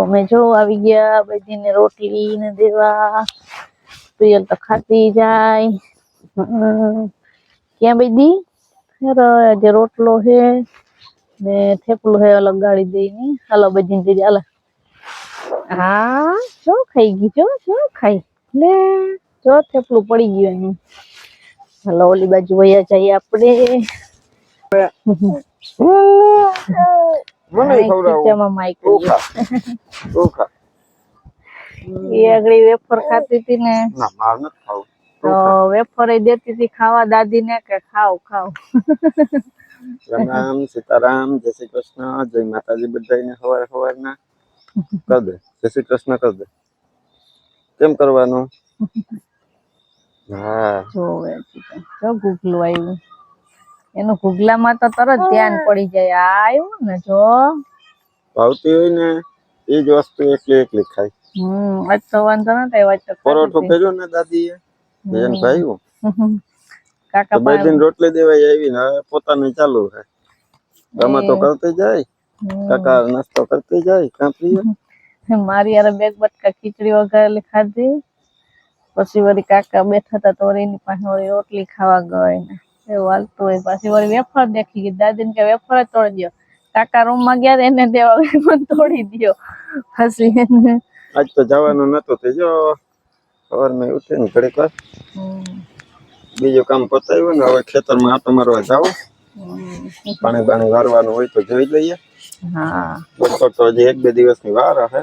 અમે જો આવી ગયા બધી રોટલી ને દેવા પ્રિયલ તો ખાતી જાય ક્યાં બધી આજે રોટલો હે ને થેપલું હે અલગ ગાડી દઈ ની હાલો બધી દીદી હાલો હા જો ખાઈ ગઈ જો ખાઈ લે જો થેપલું પડી ગયું એનું હાલો ઓલી બાજુ વયા જઈએ આપણે મને ખવડાવો માઈક ઓખા એ આગળી વેફર ખાતી હતી ને ના માર ન ખાવ તો વેફર દેતી હતી ખાવા દાદી ને કે ખાવ રામ રામ સીતારામ જય શ્રી કૃષ્ણ જય માતાજી બધાને સવારના કર દે જય શ્રી કૃષ્ણ કર દે કેમ કરવાનું હા જો ગુગલું આવ્યું એનું ગુગલામાં તો તરત ધ્યાન પડી જાય આવ્યું ને જો ભાવતી હોય ને એ જ વસ્તુ એકલી ખાય આજ તો વાંધો નતો આજ તો પરોઠો કર્યો ને દાદીએ બેન ભાઈયું કાકા બે દિન રોટલી દેવાય આવી ને હવે પોતાને ચાલુ છે તમે તો કરતી જાય કાકા નાસ્તો કરતી જાય કાં પ્રિય મારી યાર બેગ બટકા ખીચડી વઘારેલી ખાધી પછી વળી કાકા બેઠા હતા તો એની પાસે વળી રોટલી ખાવા ગઈ ને એવું હાલતું હોય પાછી વળી વેફર દેખી ગઈ દાદી ને કે વેફર જ તોડી દો કાકા રૂમ માં ગયા એને દેવા વેફર તોડી દો પછી આજ તો જવાનું નતું તે જો સવાર માં ઉઠે ને ઘડીક વાર બીજું કામ પતાવ્યું ને હવે ખેતરમાં આટો મારવા જાવ પાણી વારવાનું હોય તો જોઈ લઈએ હા બપોર તો હજી 1-2 દિવસની વાર હશે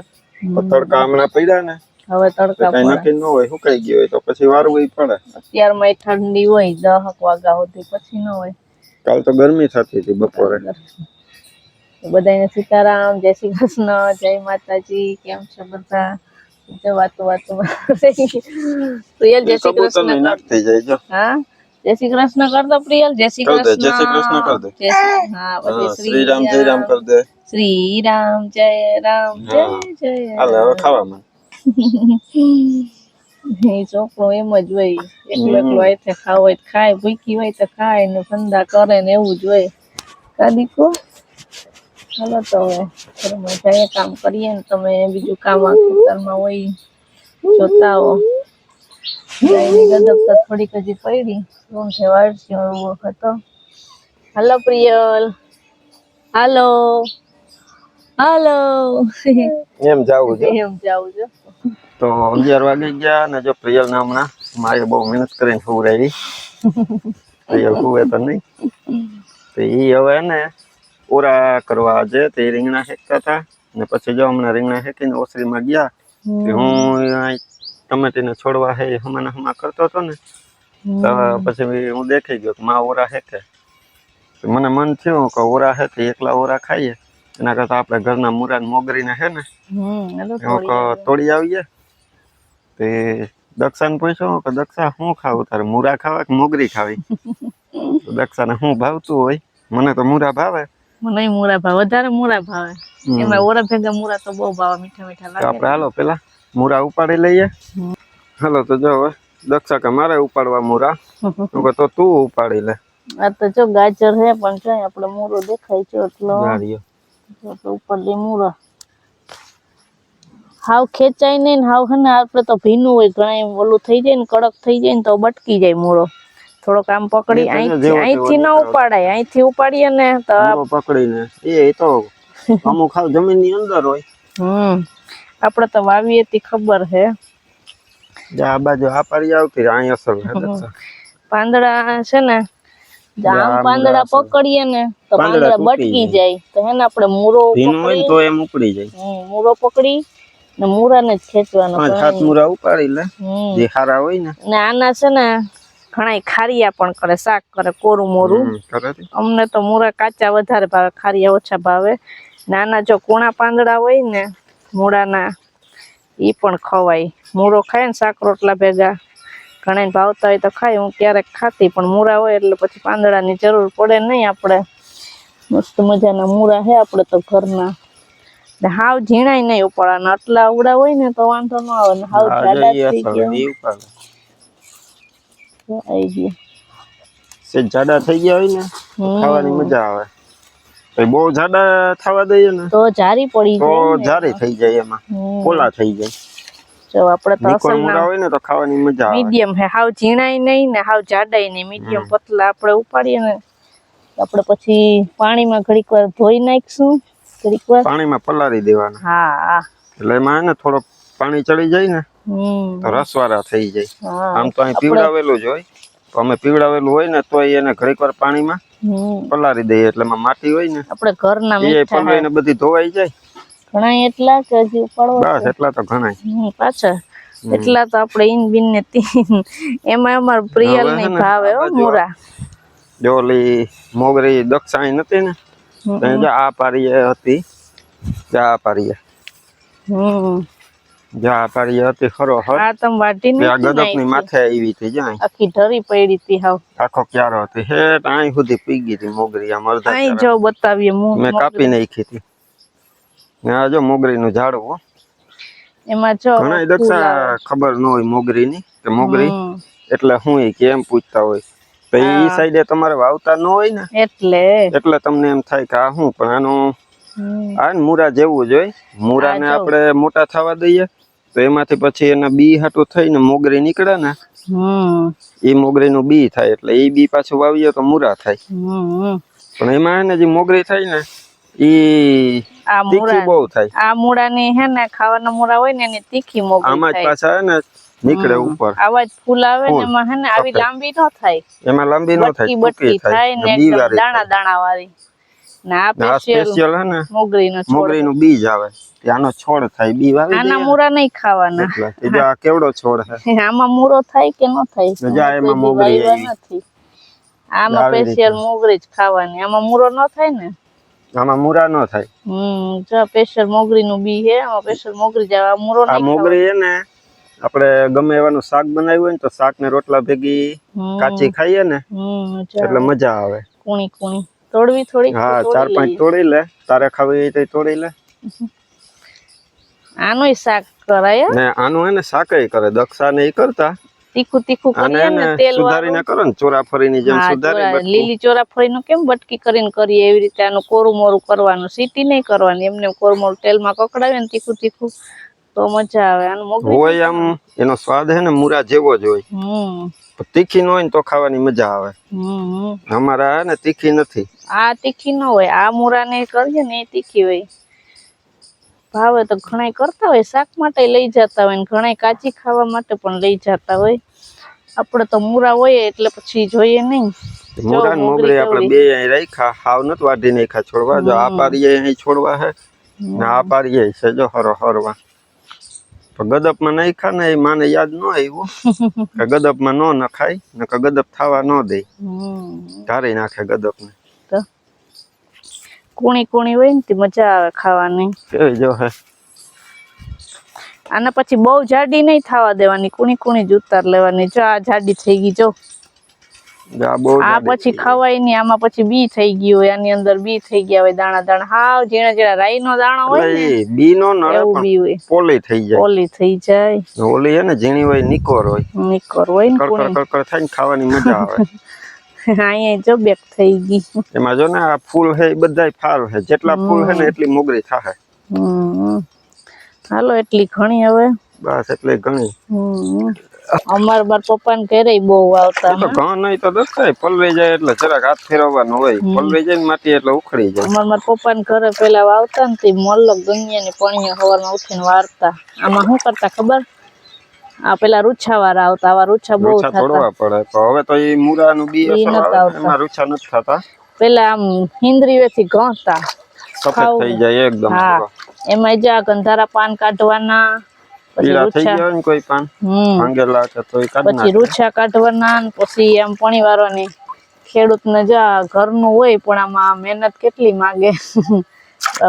તડકા હમણાં પડ્યા ને હવે તડકા કઈ નક્કી ન હોય સુકાઈ ગયું હોય તો પછી વારવું પડે અત્યારમાં ઠંડી હોય 10 વાગ્યા સુધી પછી ન હોય કાલ તો ગરમી થતી હતી બપોરે બધાને સીતારામ જય શ્રી કૃષ્ણ જય માતાજી કેમ છે બધા વાતો પ્રિયલ જય શ્રી કૃષ્ણ નાખતી જાય જો હા જય શ્રી કૃષ્ણ કર દો પ્રિયલ જય શ્રી કૃષ્ણ જય શ્રી કૃષ્ણ કર દે હા પછી શ્રી રામ જય રામ કર દે શ્રી રામ જય જય હાલે હવે ખાવા માં એ છોકરો એમ જ હોય એકલો હોય તો ખાવ હોય ખાય ભૂખી હોય તો ખાય ને ધંધા કરે ને એવું જ હોય કાદીકો હાલો તો હવે ઘરમાં જઈએ કામ કરીએ ને તમે બીજું કામ આ ખેતરમાં હોય જોતા આવો એની ગદપ તો થોડીક હજી પડી રૂમ છે વાળશી હતો હાલો પ્રિયલ હાલો એમ જાવું છે તો 11 વાગી ગયા ને જો પ્રિયલ ના હમણાં મારે બહુ મહેનત કરીને ખવડાવી પ્રિયલ ખુવે તો નહીં તો ઈ હવે ને ઓરા કરવા આજે તે રીંગણા હેકતા હતા ને પછી જો હમણાં રીંગણા હેકીને ઓસરીમાં ગયા હું ટમેટીને છોડવા હે હમણાં કરતો હતો ને તો પછી હું દેખી ગયો કે માં ઓરા હેકે મને મન થયું કે ઓરા હે તો એકલા ઓરા ખાઈએ એના કરતા આપણે ઘરના મુરા મોગરીને હે ને તોડી આવીએ તે દક્ષાને પૂછ્યું કે દક્ષા શું ખાવું તારે મુરા ખાવા કે મોગરી ખાવી દક્ષાને શું ભાવતું હોય મને તો મુરા ભાવે મને મુરા ભાવે વધારે મુરા ભાવે એમાં ઓરા ભેગા મુરા તો બહુ ભાવે મીઠા લાગે આપણે હાલો પેલા મુરા ઉપાડી લઈએ હાલો તો જો હવે દક્ષા કે મારે ઉપાડવા મુરા તો તું ઉપાડી લે આ તો જો ગાજર હે પણ કઈ આપણે મૂરો દેખાય છે એટલો ઉપર દે મૂરો હાવ ખેંચાય નહીં ને હાવ હે ને આપણે તો ભીનું હોય ઘણા ઓલું થઈ જાય ને કડક થઈ જાય ને તો બટકી જાય મૂરો થોડોક આમ પકડી અહીંથી ન ઉપાડાય અહીંથી ઉપાડીએ ને તો પકડીને એ તો અમુક હાવ જમીન ની અંદર હોય આપણે તો વાવીએ તી ખબર હે આ બાજુ આ પારી આવતી અહીં અસર પાંદડા છે ને આમ પાંદડા પકડીએ ને તો પાંદડા બટકી જાય તો હે ને આપણે મૂરો તો એમ ઉપડી જાય મૂરો પકડી ને મૂરાને જ ખેંચવાનો હાથ મૂરા ઉપાડી લે જે હારા હોય ને આના છે ને ઘણા ખારિયા પણ કરે શાક કરે કોરું મોરું અમને તો મૂરા કાચા વધારે ભાવે ખારિયા ઓછા ભાવે નાના જો કુણા પાંદડા હોય ને મૂળાના ઈ પણ ખવાય મૂરો ખાય ને શાક રોટલા ભેગા ઘણા ભાવતા હોય તો ખાય હું ક્યારેક ખાતી પણ મૂરા હોય એટલે પછી પાંદડાની જરૂર પડે નહીં આપણે મસ્ત મજાના મૂરા હે આપણે તો ઘરના હાવ ઝીણાય નહીં ઉપાડવાના આટલા ઉડા હોય ને તો વાંધો ન આવે ને હાવ જાડા થઈ ગયા જાડા થઈ ગયા હોય ને ખાવાની મજા આવે બહુ જાડા થવા દઈએ ને તો જારી પડી તો જાય જારી થઈ જાય, એમાં પોલા થઈ જાય. જો આપણે તો નિકોલ અસલ મૂળા હોય ને તો ખાવાની મજા આવે. મીડિયમ હે, હાવ ઝીણાય નહીં ને હાવ જાડાય નહીં, મીડિયમ પતલા આપણે ઉપાડીએ ને આપણે પછી પાણીમાં ઘડીક વાર ધોઈ નાખશું, ઘડીક વાર પાણીમાં પલાળી દેવાના. હા એટલે એમાં ને થોડોક પાણી ચડી જાય ને તો રસવાળા થઈ જાય. આમ તો અહીં પીવડાવેલું જ હોય, તો અમે પીવડાવેલું હોય ને તો એને ઘડીક વાર પાણીમાં પલાળી દઈએ એટલે એમાં માટી હોય ને આપણે ઘરના એ પલળીને બધી ધોવાઈ જાય. ઘણા એટલા કે હજી ઉપાડવા બસ એટલા તો ઘણા પાછા એટલા તો આપણે ઈન બિન ને તીન એમાં અમાર પ્રિયલ નહીં ભાવે હો મૂરા. જો ઓલી મોગરી દક્ષાણી નથી ને તો આ પારીએ હતી, આ પારીએ જા પારીએ હતી ખરો હર આ તમ વાટી ને આ ગદપની માથે આવી હતી, જાય આખી ઢરી પડી હતી હાવ આખો ક્યારો હતી હે અહીં સુધી પીગી હતી મોગરી. આ મરદા અહીં જો બતાવીએ મેં કાપી નાખી હતી. આ જો મોગરી નું ઝાડવું, એમાં જો ઘણા દક્ષા ખબર ન હોય મોગરી ની કે મોગરી એટલે હું કેમ પૂછતા હોય તો ઈ સાઈડે તમારે વાવતા ન હોય ને એટલે તમને એમ થાય કે આ હું, પણ આનું આ મૂરા જેવું જ હોય. મૂરાને આપણે મોટા થવા દઈએ તો એમાંથી પછી એના બી હાટું થઈને મોગરી નીકળે ને એ મોગરી નું બી થાય એટલે એ બી પાછું વાવીએ તો મૂરા થાય. પણ એમાં એને જે મોગરી થાય ને ઈ તીખી બહુ થાય. આ મૂળા ની હે ને ખાવાના મૂળા હોય ને એની તીખી મોગરી આમાં જ પાછા હે ને નીકળે ઉપર આવા જ ફૂલ આવે ને એમાં હે ને આવી લાંબી ન થાય, એમાં લાંબી ન થાય, બટકી થાય ને એકદમ દાણા દાણા વાળી. ના સ્પેશિયલ હે ને મોગરી નું બીજ આવે, આનો છોડ થાય, બી વાવી આના મૂળા નહીં ખાવાના. એટલે આ કેવડો છોડ છે, આમાં મૂળો થાય કે ન થાય જા એમાં મોગરી નથી, આમાં સ્પેશિયલ મોગરી જ ખાવાની, આમાં મૂળો ન થાય ને, આમાં મૂળા ન થાય. જો સ્પેશિયલ મોગરી નું બી હે, આમાં સ્પેશિયલ મોગરી જ આવે, મૂળો નહીં. આ મોગરી હે ને આપણે ગમે એવાનું શાક બનાવ્યું હોય ને તો શાક ને રોટલા ભેગી કાચી ખાઈએ ને એટલે મજા આવે. કુણી કુણી તોડવી થોડી, હા 4-5 તોડી લે, તારે ખાવી હોય તો તોડી લે. આનું શાક કરાય ને આનું હે ને શાકય કરે, દક્ષા ને ઈ કરતા તીખું તીખું કરીએ ને તેલ સુધારીને કરો ને ચોરાફળીની જેમ સુધારી, લીલી ચોરાફળીનું કેમ બટકી કરીને કરીએ એવી રીતે આનું કોરું મોરું કરવાનું, સીટી નહીં કરવાની, એમને કોરું મોરું તેલમાં કકડાવે ને તીખું તીખું તો મજા આવે. આનું મોગરી હોય આમ એનો સ્વાદ હે ને મૂરા જેવો જ હોય, તીખી ન હોય ને તો ખાવાની મજા આવે. અમારા હે ને તીખી નથી, આ તીખી ન હોય, આ મૂરા ને કરીએ ને એ તીખી હોય. ભાવે તો ઘણા કરતા હોય, શાક માટે લઈ જતા હોય ને ઘણા કાચી ખાવા માટે પણ લઈ જતા હોય. આપણે તો મૂરા હોય એટલે પછી જોઈએ નહીં. મૂરા ને મોગરી આપણે બે અહીં રાખ્યા, હાવ નથી વાઢી નાખ્યા છોડવા. જો આ પારીએ અહીં છોડવા હે ને આ પારીએ છે જો હરો હરવા. ગદપ માં નાખ્યા ને એ માને યાદ ન આવ્યું કે ગદપ માં ન નખાય ને કે ગદપ થવા ન દે, ધારી નાખે ગદપ ને. કુણી કુણી હોય ને મજા આવે ખાવાની. જો હે આના પછી બહુ જાડી નહીં થવા દેવાની, કુણી કુણી જ ઉતાર લેવાની. જો આ જાડી થઈ ગઈ, જો આ પછી ખવાય નહીં, આમાં પછી બી થઈ ગયું હોય, આની અંદર બી થઈ ગયા હોય દાણા દાણા, હાવ ઝીણા ઝીણા રાઈ નો દાણા હોય ને બી નો નળે બી હોય, પોલી થઈ જાય, પોલી થઈ જાય. ઓલી હે ને ઝીણી હોય, નિકોર હોય, નિકોર હોય ને કડકડ કડકડ થાય ને ખાવાની મજા આવે. અહીંયા જો બેક થઈ ગઈ. એમાં જો ને આ ફૂલ હે બધાય ફાલ હે, જેટલા ફૂલ હે ને એટલી મોગરી થાય. હાલો એટલી ઘણી હવે, બસ એટલે ઘણી. અમાર બાર પપ્પા ને ઘરે બહુ આવતા, તો ઘણ નહીં તો દસાય પલળી જાય એટલે જરાક હાથ ફેરવવાનો હોય, પલળી જાય ને માટી એટલે ઉખડી જાય. અમાર પપ્પા ને ઘરે પેલા વાવતા ને તે મલક દુનિયાની પણીઓ હવારમાં ઉઠીને વારતા. આમાં શું કરતા ખબર, આ પેલા રૂછા વાળા આવતા, આવા રૂછા બહુ થતા, તોડવા પડે. તો હવે તો એ મૂળાનું બી એમાં રૂછા નથી થતા. પેલા આમ હિન્દ્રી વેથી ઘણતા સફેદ થઈ જાય એકદમ. હા એમાં જા ગંધારા પાન કાઢવાના, કોઈ પાન ભાંગેલા કે તોય કાઢ નાખે, પછી રૂછા કાઢવાના, પછી આમ પણી વાળવાની. ખેડૂત ને જા ઘરનું હોય પણ આમાં મહેનત કેટલી માંગે,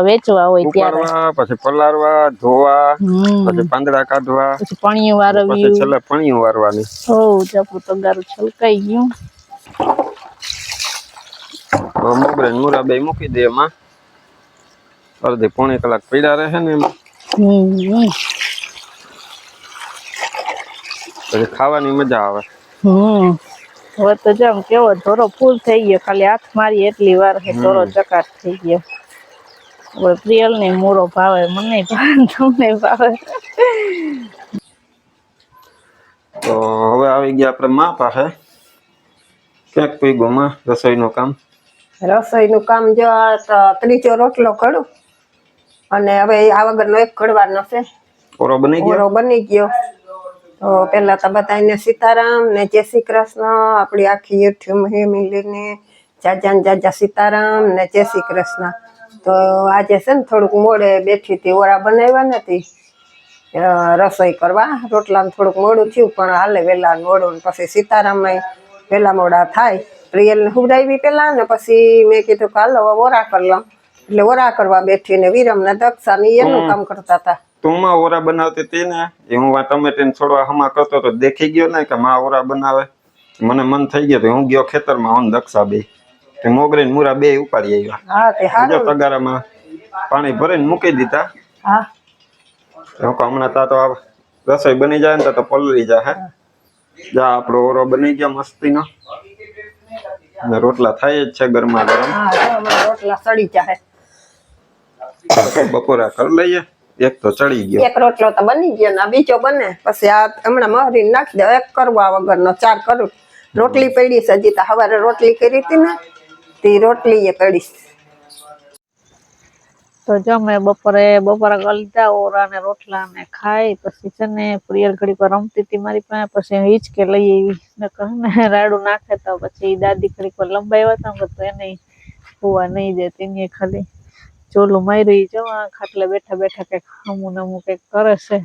વેચવા હોય ત્યારે, પછી પલાળવા, ધોવા, પછી પાંદડા કાઢવા, પછી પણીયું વારવી, પછી છેલ્લે પણીયું વારવાની. હો જપુ તગારું છલકાઈ ગયું. તો મોગરે મૂરા બે મૂકી દે, એમાં અડધી પોણી કલાક પીડા રહે ને એમાં, પછી ખાવાની મજા આવે. હવે તો જેમ કેવો ધોરો ફૂલ થઈ ગયો, ખાલી હાથ મારી એટલી વાર છે ધોરો ચકાટ થઈ ગયો. હવે પ્રિયલ ને મૂળો ભાવે, મને ભાવે, તમને ભાવે. તો હવે આવી ગયા આપણે માં પાસે. ક્યાંક પીગો માં રસોઈનું કામ? રસોઈનું કામ જો ત્રીજો રોટલો કરું અને હવે આ વગરનો એક ઘડવાનો છે. ઓરો બની ગયો? ઓરો બની ગયો. તો પેલા તો બધાને સીતારામ ને જય શ્રી કૃષ્ણ. આપણી આખી યુટ્યુબ મિલીને જાજા સીતારામ ને જય શ્રી કૃષ્ણ. તો આજે છે ને થોડુંક મોડે બેઠી હતી, ઓરા બનાવ્યા નથી રસોઈ કરવા. રોટલામાં થોડુંક મોડું થયું પણ હાલે વેલા મોડું. પછી સીતારામ વેલા મોડા થાય. પ્રિયલને હુવડાવી પેલા ને પછી મેં કીધું કે હાલો ઓરા કરી લઉં. એટલે ઓરા કરવા બેઠી ને વિરમ ને દક્ષા ને એનું કામ કરતા હતા. તું માં ઓરા બનાવતી હતી ને, એ હું ટમેટીને છોડવા હમા કરતો તો દેખી ગયો ને કે માં ઓરા બનાવે. મને મન થઈ ગયો, હું ગયો ખેતરમાં, હું દક્ષા બે મોગરી મૂરા બે ઉપાડી આવ્યા. હા તે હારું. તગારામાં પાણી ભરીને મૂકી દીધા. હા હમણાં તા તો રસોઈ બની જાય ને તો પલળી જાય. જા આપણો ઓરો બની ગયો મસ્તીનો ને રોટલા થાય જ છે ગરમા ગરમ. હા જો અમારા રોટલા સડી જાય. બપોરા કરી લઈએ. એક તો ચડી ગયો, એક રોટલો તો બની ગયો ને બીજો બને પછી આ હમણાં મહરીને નાખી દે. એક કરવા વગરનો 4 કરું. રોટલી પડી છે હજી તો, સવારે રોટલી કરી હતી ને તે રોટલી એ પડી. તો જો મેં બપોરા કરી લીધા ઓરા ને રોટલા ને ખાઈ. પછી છે ને પ્રિયલ ઘડી પર રમતી હતી મારી પાસે. પછી હિંચકે લઈ આવી ને રાડું નાખે તો પછી દાદી ઘડી પર લંબાવ્યા હતા તો એને હોવા નહીં દેતી. એને ખાલી ચોલું માર્યું. જો ખાટલે બેઠા બેઠા કઈક હમું નમું કઈક કરે છે.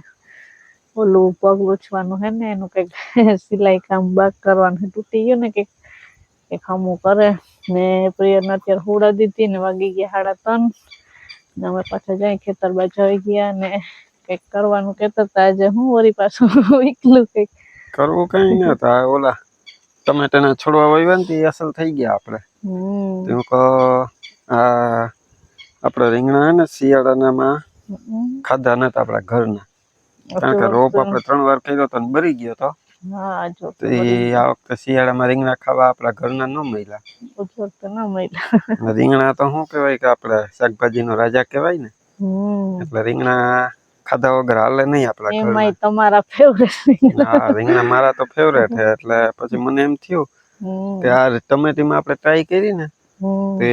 ઓલું પગ લૂછવાનું હે ને એનું કઈક સિલાઈ કામ બાગ કરવાનું તૂટી ગયું ને કઈક હમું કરે ને. પ્રિયલ ને અત્યારે હુડા દીધી ને વાગી ગયા 3:30 ને અમે પાછા જાય ખેતર બાજુ આવી ગયા ને કઈક કરવાનું કેતા હતા. આજે હું વળી પાછું એકલું કઈક કરવું કઈ ન હતા. ઓલા ટમેટાના છોડવા વાવ્યા ને તે અસલ થઈ ગયા આપણે. આ આપડે રીંગણા હે ને શિયાળાનામાં ખાધા નતા આપડા ઘરના, કારણ કે રોપ આપણે 3 વાર કર્યો તો બરી ગયો તો. હા જો તો આ વખતે શિયાળામાં રીંગણા ખાવા આપડા ઘરના ન મળ્યા. રીંગણા તો શું કેવાય કે આપડે શાકભાજી નો રાજા કેવાય ને, એટલે રીંગણા ખાધા વગર હાલે નહીં આપડા ઘરમાં. તમારા ફેવરેટ? હા, રીંગણા મારા તો ફેવરેટ છે. એટલે પછી મને એમ થયું કે આ ટમેટીમાં આપણે ટ્રાય કરી ને તો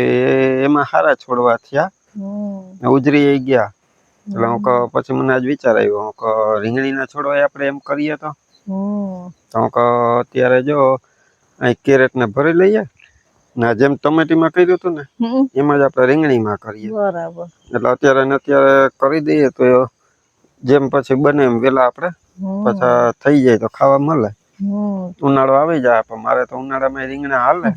એમાં સારા છોડવા થયા, ઉજરી ગયા. એટલે હું પછી મને આજ વિચાર આવ્યો કે રીંગણીના છોડવા આપણે એમ કરીએ તો હું અત્યારે જો અહીં કેરેટ ને ભરી લઈએ ને, જેમ ટમેટીમાં કર્યું હતું ને એમાં જ આપણે રીંગણીમાં કરીએ. બરાબર. એટલે અત્યારે કરી દઈએ તો જેમ પછી બને એમ વેલા આપણે પાછા થઈ જાય તો ખાવા મળે. ઉનાળો આવી જાય પણ મારે તો ઉનાળામાં રીંગણા હાલે.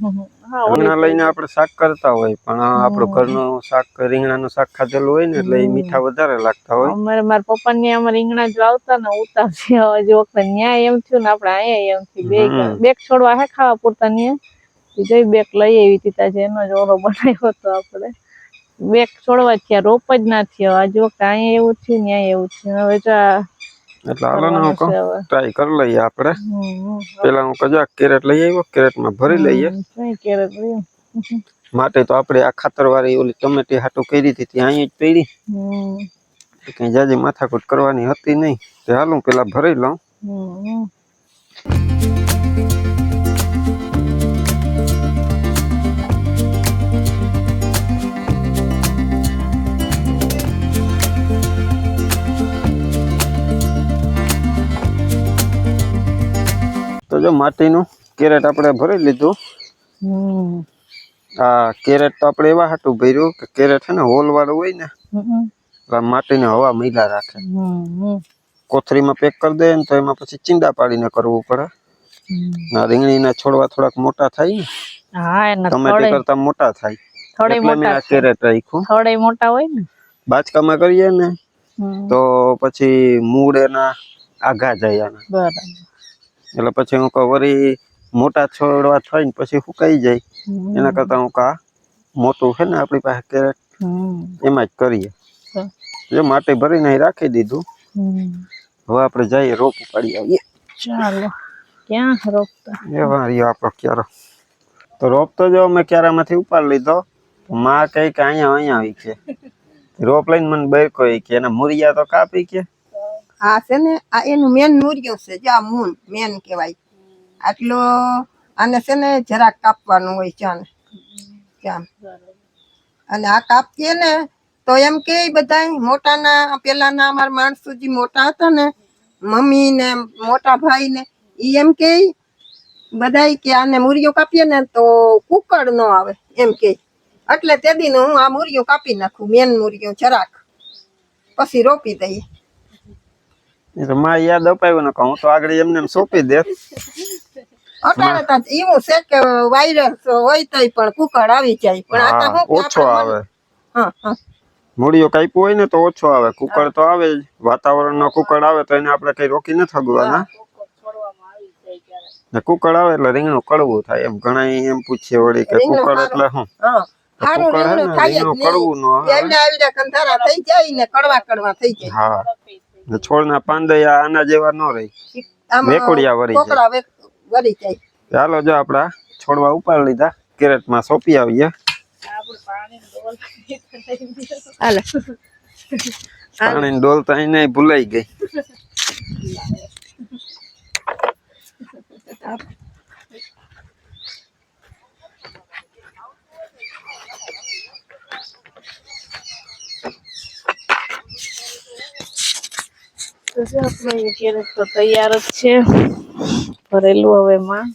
રીંગણા લઈને આપણે શાક કરતા હોય પણ આપણું ઘરનું શાક, રીંગણાનું શાક ખાધેલું હોય ને એટલે એ મીઠા વધારે લાગતા હોય. મારા પપ્પા ને આમાં રીંગણા જ વાવતા ને ઉતારતા હજી વખતે ન્યાય એમ થયું ને આપણે અહીંયા એમ થયું બેક છોડવા હે ખાવા પૂરતા ન્યાય જઈ બેક લઈ આવી હતી. જે એનો જ ઓરો બનાવ્યો હતો આપણે. બેક છોડવા થયા, રોપ જ ના થયો. આજે વખતે અહીંયા એવું થયું ન્યાય એવું થયું. હવે એટલે હાલો ને હું ટ્રાય કરી લઈએ આપણે. પેલા હું કજાક કેરેટ લઈ આવ્યો, કેરેટમાં ભરી લઈએ. માટે તો આપણે આ ખાતરવાળી ઓલી ટમેટી હાટું કરી હતી ત્યાં અહીં જ પડી. કઈ જાજી માથાકૂટ કરવાની હતી નહીં. તો હાલું પેલા ભરી લઉં. તો જો માટીનું કેરેટ આપણે ભરી લીધું. આ કેરેટ તો આપણે એવા હાટું ભર્યું કે કેરેટ છે ને હોલ વાળું હોય ને માટીને હવા મહિલા રાખે. કોથળીમાં પેક કરી દે ને તો એમાં પછી ચીંડા પાડીને કરવું પડે. રીંગણીના છોડવા થોડાક મોટા થાય ને, ટમેટી કરતા મોટા થાય એટલે મેં આ કેરેટ રાખ્યું. થોડા મોટા હોય ને બાચકામાં કરીએ ને તો પછી મૂળ એના આઘા જાય આના. બરાબર. એટલે પછી હું કહું વળી મોટા છોડવા થાય ને પછી સુકાઈ જાય, એના કરતા હું કા મોટું છે ને આપણી પાસે કેરેટ એમાં જ કરીએ. જો માટી ભરીને રાખી દીધું. હવે આપણે જઈએ રોપ ઉપાડી આવીએ. ચાલો. ક્યાં રોપતા એ વારી આપણો ક્યારો તો રોપ તો જો મેં ક્યારામાંથી ઉપાડ લીધો માં કઈ કે અહીંયા આવી છે રોપ લઈને મને બેર કોઈ કે એના મુરિયા તો કાપી કે આ છે ને આ એનું મેન મૂર્યો છે જે આ મૂન મેન કહેવાય આટલો આને છે ને જરાક કાપવાનું હોય ચાને અને આ કાપીએ ને તો એમ કે બધા મોટાના પેલાના અમારા માણસો જે મોટા હતા ને મમ્મી ને મોટા ભાઈ ને ઈ એમ કે બધાય કે આને મૂરિયો કાપીએ ને તો કુકડ ન આવે એમ કે એટલે તે દી હું આ મૂરિયો કાપી નાખું મેન મૂરિયો જરાક પછી રોપી દઈએ એ તો માં યાદ અપાવ્યું ને હું તો આગળ એમને સોંપી દે અટાણે તો એવું છે કે વાયરસ હોય તો પણ કુકડ આવી જાય પણ આ તો હું ઓછો આવે હા મૂળિયો કાપ્યો હોય ને તો ઓછો આવે કુકડ તો આવે જ વાતાવરણનો કુકડ આવે તો એને આપણે કઈ રોકી નથી શકવાના ને કુકડ આવે એટલે રીંગણું કડવું થાય એમ ઘણા એમ પૂછે વળી કે કુકડ એટલે શું હારું રીંગણું થાય જ કડવું ન આવે એમને આવી જાય કંધારા થઈ જાય ને કડવા થઈ જાય હા ને છોડના પાંદયા આના જેવા ન રહી વેકોડિયા વળી જાય કોકડા વળી જાય ચાલો જો આપડા છોડવા ઉપાડી લીધા કેરેટમાં સોંપી આવીએ પાણી ડોલ તો અહીં ભૂલાઈ ગઈ તો તૈયાર જ છે ભરેલું હવે એમાં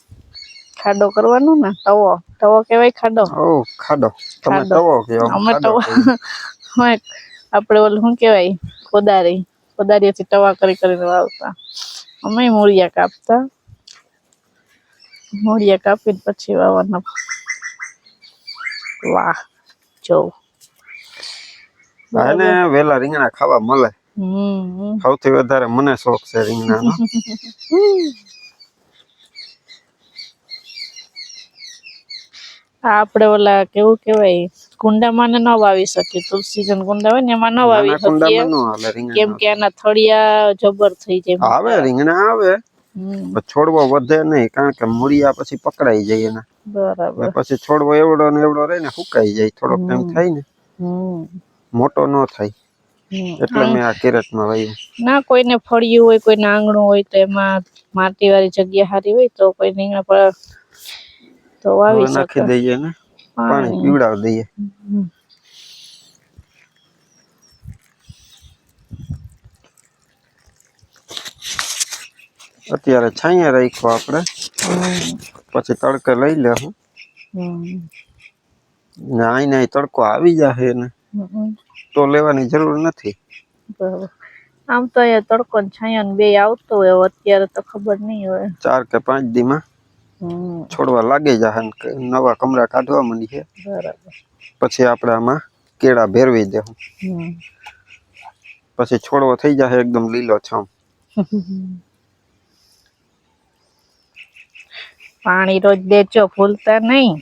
ખાડો કરવાનો ને તવો કેવાય ખાડો ખાડો તમે તવો કયો અમે તવો આપણે ઓલું શું કેવાય કોદારીથી તવા કરીને વાવતા અમે મૂળિયા કાપીને પછી વાવવાના વાહ જો અને વેલા રીંગણા ખાવા મળે સૌથી વધારે મને શોખ છે રીંગણાનો આપણે ઓલા કેવું કેવાય કુંડામાં ન વાવી શકીએ તુલસીજન કુંડા હોય ને એમાં ન વાવી શકીએ કેમ કે આના થળિયા જબર થઈ જાય આવે રીંગણા આવે છોડવો વધે નહીં કારણ કે મૂળિયા પછી પકડાઈ જાય એના બરાબર પછી છોડવો એવડો ને એવડો રહે ને સુકાઈ જાય થોડોક ટાઈમ થાય ને મોટો ન થાય એટલે મેં આ કેરેટમાં વાવ્યું ના કોઈને ફળિયું હોય કોઈને આંગણું હોય તો એમાં માટી વાળી જગ્યા સારી હોય તો કોઈ રીંગણા પર તો વાવી નાખી દઈએ ને પાણી પીવડાવી દઈએ અત્યારે છાંયા રાખ્યો આપણે પછી તડકે લઈ લેવું ને આઈને તડકો આવી જાય ને તો લેવાની જરૂર નથી બરાબર આમ તો અહીંયા તડકો ને છાંયો બે આવતો હોય અત્યારે તો ખબર નહીં હોય 4 કે 5 દીમાં છોડવા લાગી જાય નવા કમરા કાઢવા માંડી છે બરાબર પછી આપણે આમાં કેળા ભેરવી દેવું પછી છોડવો થઈ જાય એકદમ લીલો છમ પાણી રોજ દેજો ભૂલતા નહીં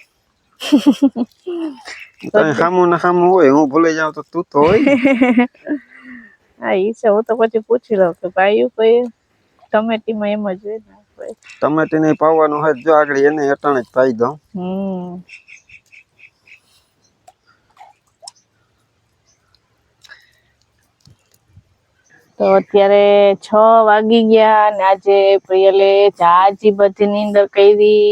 સામું ને સામું હોય હું ભૂલી જાઉં તો તું તો હોય હા ઈ છે હું તો પછી પૂછી લઉં કે ભાઈ કોઈ ટમેટીમાં એમ જ હોય ને ટમેટી ને પાવાનું હોય જો આગળ એને અટાણે જ પાઈ દઉં તો અત્યારે 6 વાગી ગયા ને આજે પ્રિયલે જાજી બધી નીંદર કરી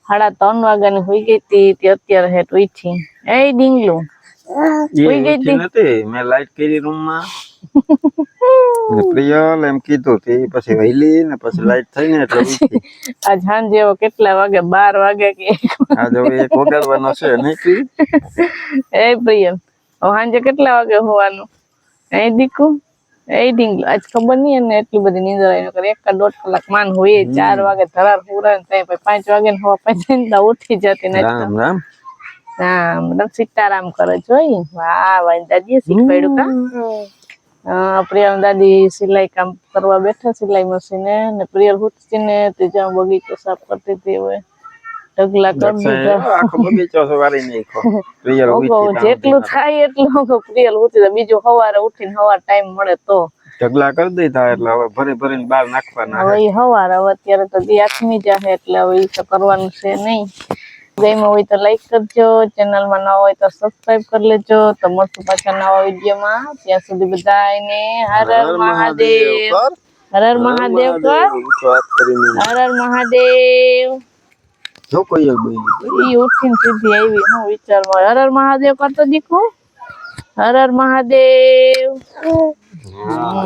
3:30 વાગ્યાની હોઈ ગઈ હતી તે અત્યારે હેઠ ઉઠી એ ડીંગલું હોઈ ગઈ હતી નથી મેં લાઈટ કરી રૂમમાં ને પ્રિયલ એમ કીધું તે પછી વહેલી ને પછી લાઈટ થઈ ને એટલે ઉઠી આજ સાંજે કેટલા વાગે 12 વાગે કે આજ હવે એક વગાડવાનો છે નહીં એ પ્રિયલ સાંજે કેટલા વાગે હોવાનું એ દીકુ એ ડીંગલું આજ ખબર નહીં ને એટલી બધી નીંદર આવી કરે 1 કે 1.5 કલાક માન હોય 4 વાગે ધરાર પૂરા થાય પછી 5 વાગે ને હવા 5 ઉઠી જતી ને રામ રામ સીતારામ કરે જોઈ વાહ વાહ દાદીએ શીખવાડ્યું કા પ્રિયલ દાદી સિલાઈ કામ કરવા બેઠા સિલાઈ મશીને ને પ્રિયલ હુતી ને તે જ્યાં બગીચો સાફ કરતી હતી હવે ઢગલા કરી દીધા આખો બગીચો સવારી નાખ્યો પ્રિયલ જેટલું થાય એટલું પ્રિયલ હુતી બીજું સવારે ઉઠીને સવાર ટાઈમ મળે તો ઢગલા કરી દીધા એટલે હવે ભરી ભરીને બહાર નાખવાના હવે ઈ હવાર હવે અત્યારે તો દી આથમી જાહે એટલે હવે ઈ તો કરવાનું છે નહીં. ગમ્યું હોય તો લાઈક કરજો, ચેનલમાં નવા હોય તો સબસ્ક્રાઇબ કરી લેજો. તો મળશું પાછા નવા વિડીયોમાં. ત્યાં સુધી બધાને હર હર મહાદેવ. હર હર મહાદેવ કર. હર હર મહાદેવ. જો કોઈ બોલી ઈ ઉઠીને સીધી આવી હું વિચારમાં હર હર મહાદેવ કરતો દીકુ. હર હર મહાદેવ. હા